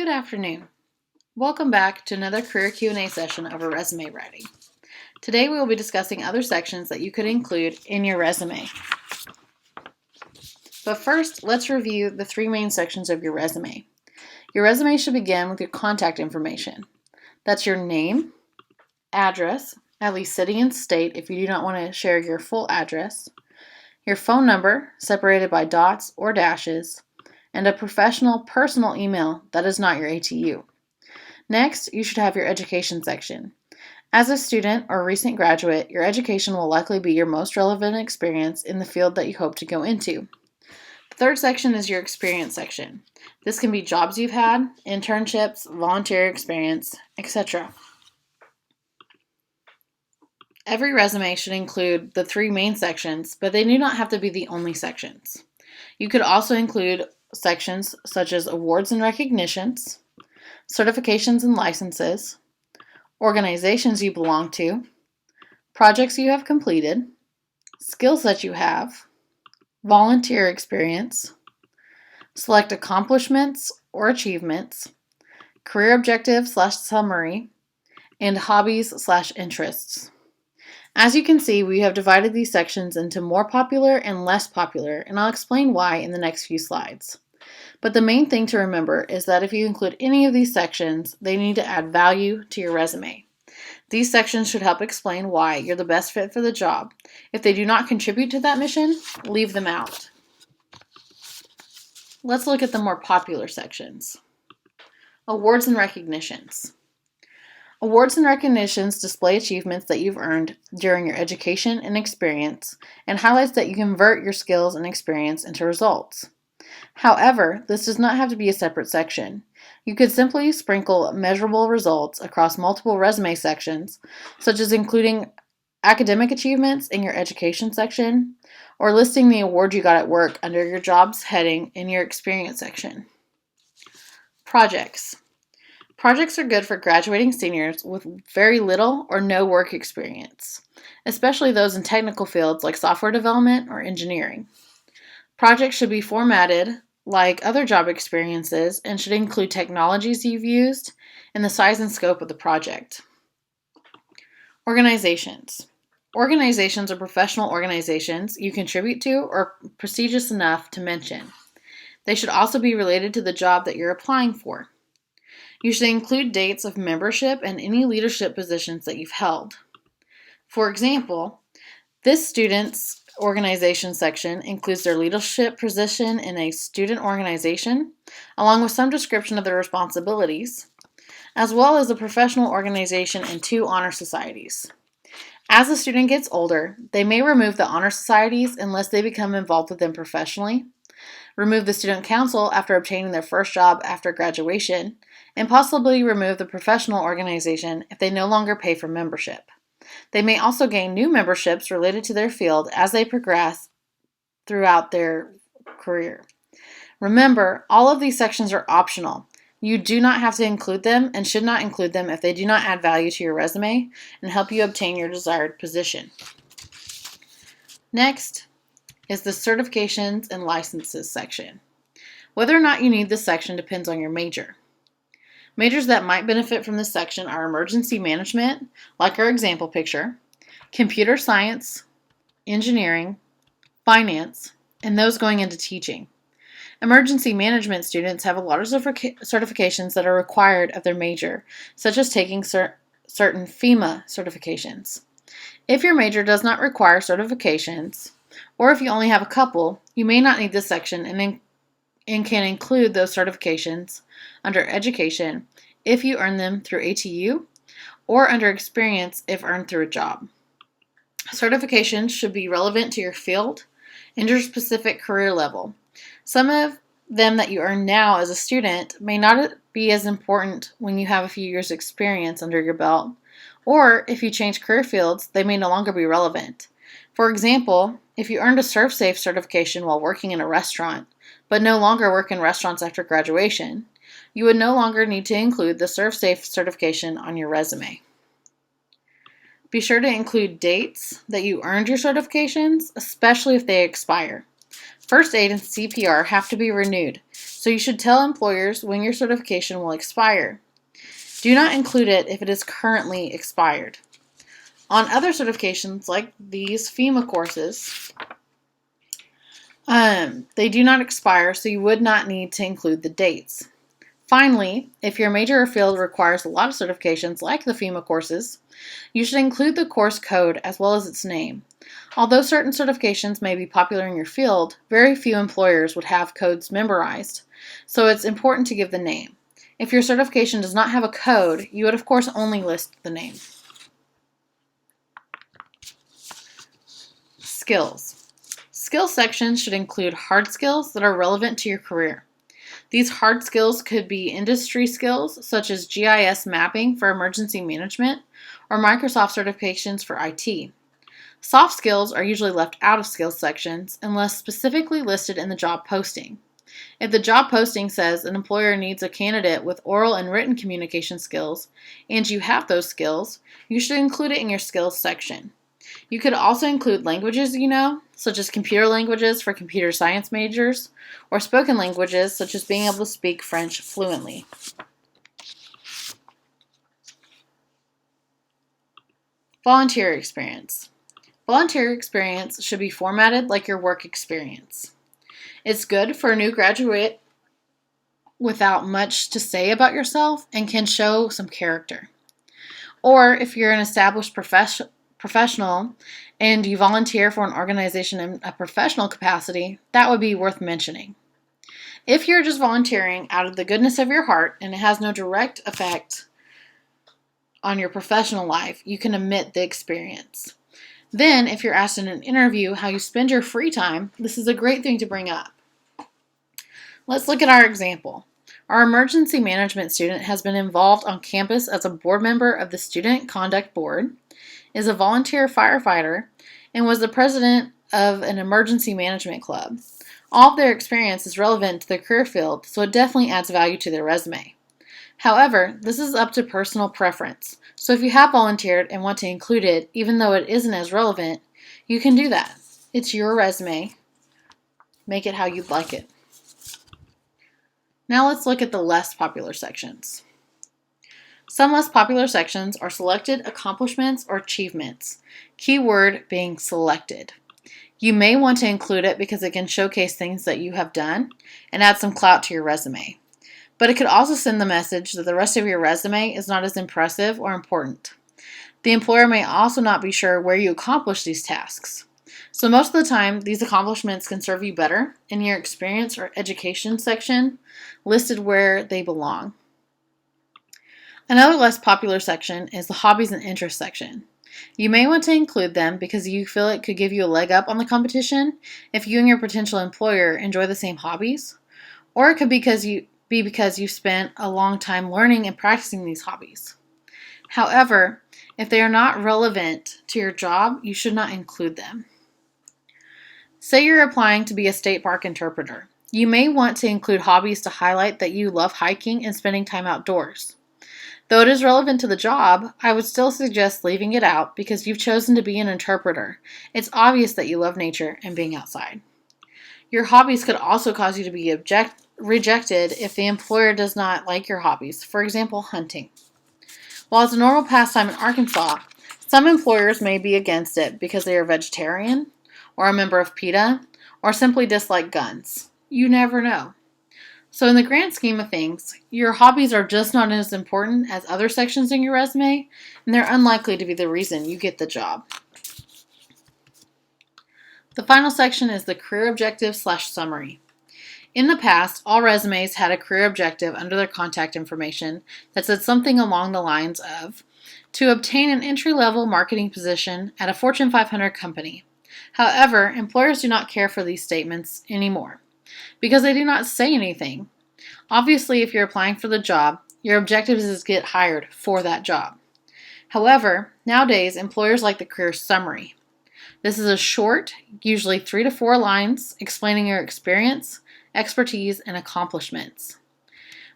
Good afternoon. Welcome back to another career Q&A session of our resume writing. Today we will be discussing other sections that you could include in your resume. But first, let's review the three main sections of your resume. Your resume should begin with your contact information. That's your name, address, at least city and state if you do not want to share your full address, your phone number separated by dots or dashes, and a professional personal email that is not your ATU. Next, you should have your education section. As a student or recent graduate, your education will likely be your most relevant experience in the field that you hope to go into. The third section is your experience section. This can be jobs you've had, internships, volunteer experience, etc. Every resume should include the three main sections, but they do not have to be the only sections. You could also include sections such as awards and recognitions, certifications and licenses, organizations you belong to, projects you have completed, skills that you have, volunteer experience, select accomplishments or achievements, career objectives/summary, and hobbies/interests. As you can see, we have divided these sections into more popular and less popular, and I'll explain why in the next few slides. But the main thing to remember is that if you include any of these sections, they need to add value to your resume. These sections should help explain why you're the best fit for the job. If they do not contribute to that mission, leave them out. Let's look at the more popular sections. Awards and recognitions. Awards and recognitions display achievements that you've earned during your education and experience and highlights that you convert your skills and experience into results. However, this does not have to be a separate section. You could simply sprinkle measurable results across multiple resume sections, such as including academic achievements in your education section, or listing the award you got at work under your jobs heading in your experience section. Projects. Projects are good for graduating seniors with very little or no work experience, especially those in technical fields like software development or engineering. Projects should be formatted like other job experiences and should include technologies you've used and the size and scope of the project. Organizations. Organizations are professional organizations you contribute to or prestigious enough to mention. They should also be related to the job that you're applying for. You should include dates of membership and any leadership positions that you've held. For example, this student's organization section includes their leadership position in a student organization, along with some description of their responsibilities, as well as a professional organization and 2 honor societies. As the student gets older, they may remove the honor societies unless they become involved with them professionally, remove the student council after obtaining their first job after graduation, and possibly remove the professional organization if they no longer pay for membership. They may also gain new memberships related to their field as they progress throughout their career. Remember, all of these sections are optional. You do not have to include them and should not include them if they do not add value to your resume and help you obtain your desired position. Next is the certifications and licenses section. Whether or not you need this section depends on your major. Majors that might benefit from this section are emergency management, like our example picture, computer science, engineering, finance, and those going into teaching. Emergency management students have a lot of certifications that are required of their major, such as taking certain FEMA certifications. If your major does not require certifications, or if you only have a couple, you may not need this section and can include those certifications under education if you earn them through ATU or under experience if earned through a job. Certifications should be relevant to your field and your specific career level. Some of them that you earn now as a student may not be as important when you have a few years' experience under your belt, or if you change career fields, they may no longer be relevant. For example, if you earned a ServSafe certification while working in a restaurant, but no longer work in restaurants after graduation, you would no longer need to include the ServSafe certification on your resume. Be sure to include dates that you earned your certifications, especially if they expire. First aid and CPR have to be renewed, so you should tell employers when your certification will expire. Do not include it if it is currently expired. On other certifications like these FEMA courses, they do not expire, so you would not need to include the dates. Finally, if your major or field requires a lot of certifications like the FEMA courses, you should include the course code as well as its name. Although certain certifications may be popular in your field, very few employers would have codes memorized, so it's important to give the name. If your certification does not have a code, you would of course only list the name. Skills. Skill sections should include hard skills that are relevant to your career. These hard skills could be industry skills such as GIS mapping for emergency management or Microsoft certifications for IT. Soft skills are usually left out of skills sections unless specifically listed in the job posting. If the job posting says an employer needs a candidate with oral and written communication skills, and you have those skills, you should include it in your skills section. You could also include languages you know, such as computer languages for computer science majors, or spoken languages such as being able to speak French fluently. Volunteer experience. Volunteer experience should be formatted like your work experience. It's good for a new graduate without much to say about yourself and can show some character. Or if you're an established professional and you volunteer for an organization in a professional capacity, that would be worth mentioning. If you're just volunteering out of the goodness of your heart and it has no direct effect on your professional life, you can omit the experience. Then, if you're asked in an interview how you spend your free time, this is a great thing to bring up. Let's look at our example. Our emergency management student has been involved on campus as a board member of the Student Conduct Board, is a volunteer firefighter, and was the president of an emergency management club. All of their experience is relevant to their career field, so it definitely adds value to their resume. However, this is up to personal preference, so if you have volunteered and want to include it, even though it isn't as relevant, you can do that. It's your resume. Make it how you'd like it. Now let's look at the less popular sections. Some less popular sections are selected accomplishments or achievements, keyword being selected. You may want to include it because it can showcase things that you have done and add some clout to your resume. But it could also send the message that the rest of your resume is not as impressive or important. The employer may also not be sure where you accomplished these tasks. So most of the time, these accomplishments can serve you better in your experience or education section, listed where they belong. Another less popular section is the hobbies and interests section. You may want to include them because you feel it could give you a leg up on the competition if you and your potential employer enjoy the same hobbies, or it could be because you spent a long time learning and practicing these hobbies. However, if they are not relevant to your job, you should not include them. Say you're applying to be a state park interpreter. You may want to include hobbies to highlight that you love hiking and spending time outdoors. Though it is relevant to the job, I would still suggest leaving it out because you've chosen to be an interpreter. It's obvious that you love nature and being outside. Your hobbies could also cause you to be rejected if the employer does not like your hobbies, for example, hunting. While it's a normal pastime in Arkansas, some employers may be against it because they are vegetarian, or a member of PETA, or simply dislike guns. You never know. So in the grand scheme of things, your hobbies are just not as important as other sections in your resume, and they're unlikely to be the reason you get the job. The final section is the career objective/summary. In the past, all resumes had a career objective under their contact information that said something along the lines of, to obtain an entry-level marketing position at a Fortune 500 company. However, employers do not care for these statements anymore because they do not say anything. Obviously, if you're applying for the job, your objective is to get hired for that job. However, nowadays, employers like the career summary. This is a short, usually 3 to 4 lines, explaining your experience, expertise, and accomplishments.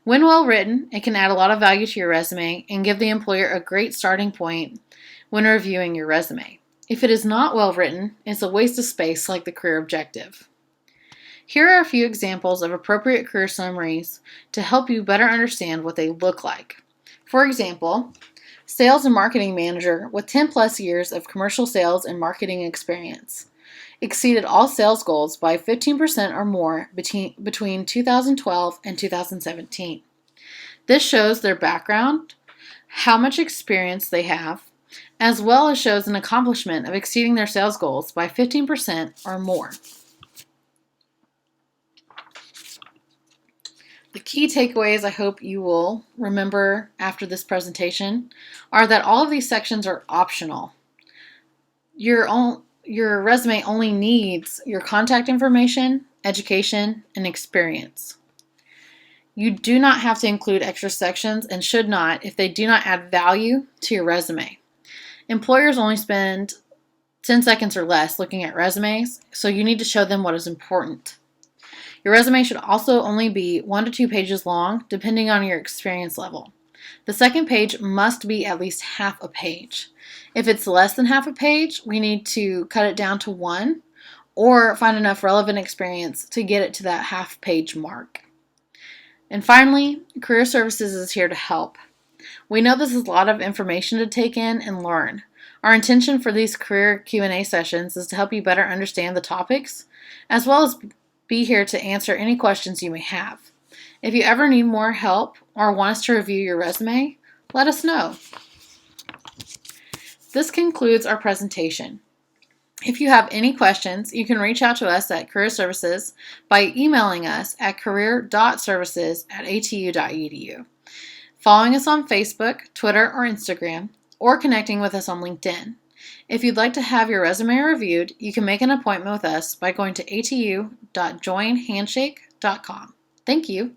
When well written, it can add a lot of value to your resume and give the employer a great starting point when reviewing your resume. If it is not well written, it's a waste of space like the career objective. Here are a few examples of appropriate career summaries to help you better understand what they look like. For example, Sales and Marketing Manager with 10 plus years of commercial sales and marketing experience. Exceeded all sales goals by 15% or more between 2012 and 2017. This shows their background, how much experience they have, as well as shows an accomplishment of exceeding their sales goals by 15% or more. The key takeaways I hope you will remember after this presentation are that all of these sections are optional. Your resume only needs your contact information, education, and experience. You do not have to include extra sections and should not if they do not add value to your resume. Employers only spend 10 seconds or less looking at resumes, so you need to show them what is important. Your resume should also only be 1 to 2 pages long, depending on your experience level. The second page must be at least half a page. If it's less than half a page, we need to cut it down to 1 or find enough relevant experience to get it to that half page mark. And finally, Career Services is here to help. We know this is a lot of information to take in and learn. Our intention for these career Q&A sessions is to help you better understand the topics, as well as be here to answer any questions you may have. If you ever need more help or want us to review your resume, let us know. This concludes our presentation. If you have any questions, you can reach out to us at Career Services by emailing us at career.services@atu.edu, following us on Facebook, Twitter, or Instagram, or connecting with us on LinkedIn. If you'd like to have your resume reviewed, you can make an appointment with us by going to atu.joinhandshake.com. Thank you.